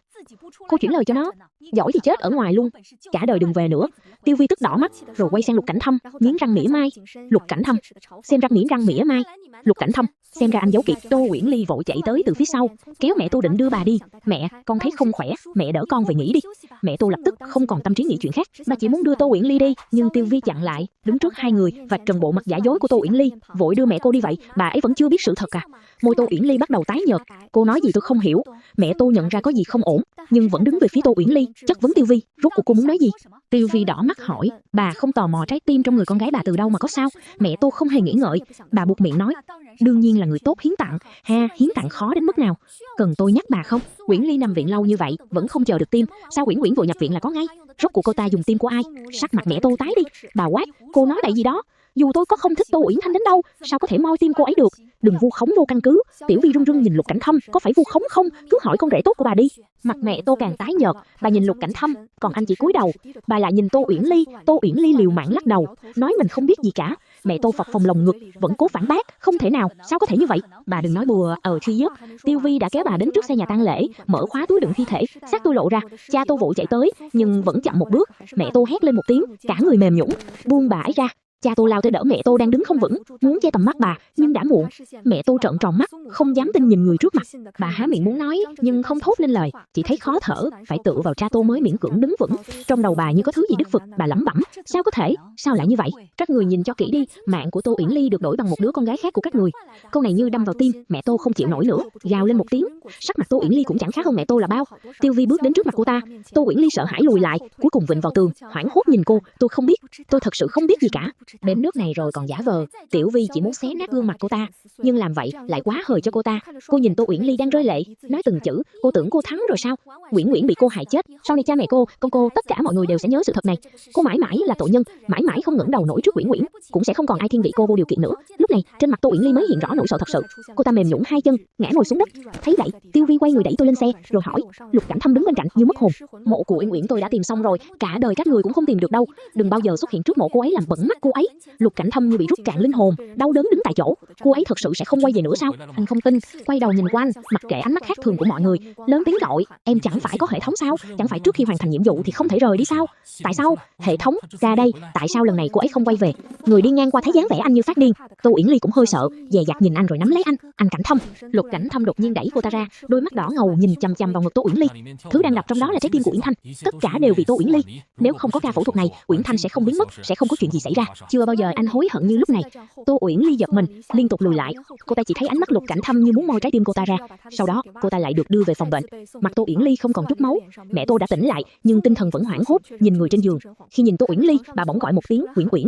Cô chuyển lời cho nó, giỏi thì chết ở ngoài luôn, cả đời đừng về nữa. Tiêu Vi tức đỏ mắt, rồi quay sang Lục Cảnh Thâm, nghiến răng mỉa mai. Lục Cảnh Thâm, xem ra nghiến răng mỉa mai. Lục Cảnh Thâm, xem ra anh giấu kịp. Tô Uyển Ly vội chạy tới từ phía sau, kéo mẹ tôi định đưa bà đi. Mẹ, con thấy không khỏe, mẹ đỡ con về nghỉ đi. Mẹ tôi lập tức không còn tâm trí nghĩ chuyện khác, bà chỉ muốn đưa Tô Uyển Ly đi, nhưng Tiêu Vi chặn lại, đứng trước hai người và trần bộ mặt giả dối của Tô Uyển Ly, vội đưa mẹ cô đi vậy. Bà ấy vẫn chưa biết sự thật à? Môi Tô Uyển Ly bắt đầu tái nhợt, cô nói gì tôi không hiểu. Mẹ tôi nhận ra có gì không ổn, nhưng vẫn đứng về phía Tô Uyển Ly, chất vấn Tiêu Vi, rốt cuộc cô muốn nói gì? Tiêu Vi đỏ mắt hỏi, bà không tò mò trái tim trong người con gái bà từ đâu mà có sao? Mẹ tôi không hề nghĩ ngợi, bà buộc miệng nói, đương nhiên là người tốt hiến tặng. Ha, hiến tặng khó đến mức nào? Cần tôi nhắc bà không? Uyển Ly nằm viện lâu như vậy, vẫn không chờ được tim, sao Uyển Uyển vội nhập viện là có ngay? Rốt cuộc cô ta dùng tim của ai? Sắc mặt mẹ tôi tái đi, bà quát, cô nói đại gì đó? Dù tôi có không thích Tô Uyển Thanh đến đâu, sao có thể moi tim cô ấy được? Đừng vu khống vô căn cứ. Tiểu Vi run run nhìn Lục Cảnh Thâm, có phải vu khống không? Cứ hỏi con rể tốt của bà đi. Mặt mẹ tôi càng tái nhợt, bà nhìn Lục Cảnh Thâm, còn anh chỉ cúi đầu. Bà lại nhìn Tô Uyển Ly, Tô Uyển Ly liều mạng lắc đầu, nói mình không biết gì cả. Mẹ tôi phập phồng lồng ngực, vẫn cố phản bác, không thể nào, sao có thể như vậy? Bà đừng nói bùa, Tri Giấc. Tiêu Vi đã kéo bà đến trước xe nhà tang lễ, mở khóa túi đựng thi thể, xác tôi lộ ra. Cha tôi vội chạy tới, nhưng vẫn chậm một bước. Mẹ tôi hét lên một tiếng, cả người mềm nhũn, buông bà ấy ra. Cha tôi lao tới đỡ mẹ tôi đang đứng không vững, muốn che tầm mắt bà, nhưng đã muộn. Mẹ tôi trợn tròn mắt, không dám tin nhìn người trước mặt. Bà há miệng muốn nói, nhưng không thốt lên lời, chỉ thấy khó thở, phải tựa vào cha tôi mới miễn cưỡng đứng vững. Trong đầu bà như có thứ gì đứt phực, bà lẩm bẩm, sao có thể, sao lại như vậy? Các người nhìn cho kỹ đi, mạng của Tô Uyển Ly được đổi bằng một đứa con gái khác của các người. Câu này như đâm vào tim, mẹ tôi không chịu nổi nữa, gào lên một tiếng. Sắc mặt Tô Uyển Ly cũng chẳng khác hơn mẹ tôi là bao. Tiêu Vi bước đến trước mặt cô ta, Tô Uyển Ly sợ hãi lùi lại, cuối cùng vịn vào tường, hoảng hốt nhìn cô, tôi không biết, tôi thật sự không biết gì cả. Đến nước này rồi còn giả vờ. Tiểu Vi chỉ muốn xé nát gương mặt cô ta, nhưng làm vậy lại quá hời cho cô ta. Cô nhìn Tô Uyển Ly đang rơi lệ, nói từng chữ, cô tưởng cô thắng rồi sao? Uyển Uyển bị cô hại chết, sau này cha mẹ cô, con cô, tất cả mọi người đều sẽ nhớ sự thật này. Cô mãi mãi là tội nhân, mãi mãi không ngẩng đầu nổi trước Uyển Uyển, cũng sẽ không còn ai thiên vị cô vô điều kiện nữa. Lúc này trên mặt Tô Uyển Ly mới hiện rõ nỗi sợ thật sự. Cô ta mềm nhũn hai chân, ngã ngồi xuống đất. Thấy vậy, Tiêu Vi quay người đẩy tôi lên xe, rồi hỏi. Lục Cảnh Thâm đứng bên cạnh như mất hồn. Mộ của Uyển Uyển tôi đã tìm xong rồi, cả đời các người cũng không tìm được đâu. Đừng bao giờ xuất hiện trước mộ cô ấy làm bẩn mắt cô ấy. ấy. Lục Cảnh Thâm như bị rút cạn linh hồn, đau đớn đứng tại chỗ. Cô ấy thật sự sẽ không quay về nữa sao? Anh không tin, quay đầu nhìn quanh, mặc kệ ánh mắt khác thường của mọi người, lớn tiếng gọi, em chẳng phải có hệ thống sao? Chẳng phải trước khi hoàn thành nhiệm vụ thì không thể rời đi sao? Tại sao? Hệ thống, ra đây, tại sao lần này cô ấy không quay về? Người đi ngang qua thấy dáng vẻ anh như phát điên. Tô Uyển Ly cũng hơi sợ, dè dặt nhìn anh rồi nắm lấy anh Cảnh Thâm. Lục Cảnh Thâm đột nhiên đẩy cô ta ra, đôi mắt đỏ ngầu nhìn chằm chằm vào ngực Tô Uyển Ly. Thứ đang đập trong đó là trái tim của Uyển Thanh, tất cả đều vì Tô Uyển Ly. Nếu không có ca phẫu thuật này, Uyển Thanh sẽ không biến mất, sẽ không có chuyện gì xảy ra. Chưa bao giờ anh hối hận như lúc này. Tô Uyển Ly giật mình, liên tục lùi lại. Cô ta chỉ thấy ánh mắt Lục Cảnh Thâm như muốn moi trái tim cô ta ra. Sau đó, cô ta lại được đưa về phòng bệnh. Mặt Tô Uyển Ly không còn chút máu. Mẹ Tô đã tỉnh lại, nhưng tinh thần vẫn hoảng hốt, nhìn người trên giường. Khi nhìn Tô Uyển Ly, bà bỗng gọi một tiếng Uyển Uyển.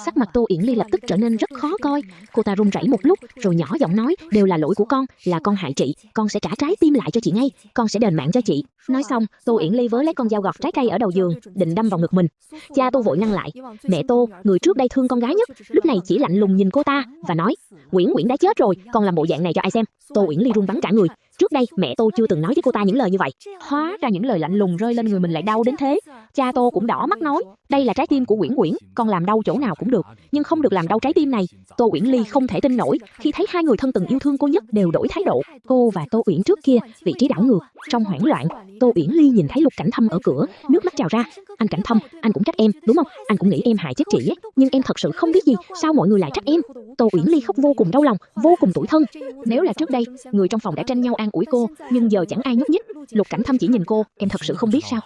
Sắc mặt Tô Uyển Ly lập tức trở nên rất khó coi. Cô ta run rẩy một lúc, rồi nhỏ giọng nói, đều là lỗi của con, là con hại chị, con sẽ trả trái tim lại cho chị ngay, con sẽ đền mạng cho chị. Nói xong, Tô Uyển Ly vớ lấy con dao gọt trái cây ở đầu giường, định đâm vào ngực mình. Cha Tô vội ngăn lại. Mẹ Tô, người trước đây thương con gái nhất, lúc này chỉ lạnh lùng nhìn cô ta và nói, Uyển Uyển đã chết rồi, con làm bộ dạng này cho ai xem? Tô Uyển Ly run bắn cả người. Trước đây mẹ Tô chưa từng nói với cô ta những lời như vậy. Hóa ra những lời lạnh lùng rơi lên người mình lại đau đến thế. Cha Tô cũng đỏ mắt nói, đây là trái tim của Uyển Uyển, con làm đau chỗ nào cũng được, nhưng không được làm đau trái tim này. Tô Uyển Ly không thể tin nổi khi thấy hai người thân từng yêu thương cô nhất đều đổi thái độ. Cô và Tô Uyển trước kia vị trí đảo ngược. Trong hoảng loạn, Tô Uyển Ly nhìn thấy Lục Cảnh Thâm ở cửa, nước mắt trào ra. Anh Cảnh Thâm, anh cũng trách em, đúng không? Anh cũng nghĩ em hại chết chị ấy, nhưng em thật sự không biết gì, sao mọi người lại trách em? Tô Uyển Ly khóc vô cùng đau lòng, vô cùng tủi thân. Nếu là trước đây, người trong phòng đã tranh nhau an ủi cô, nhưng giờ chẳng ai nhúc nhích. Lục Cảnh Thâm chỉ nhìn cô, em thật sự không biết sao?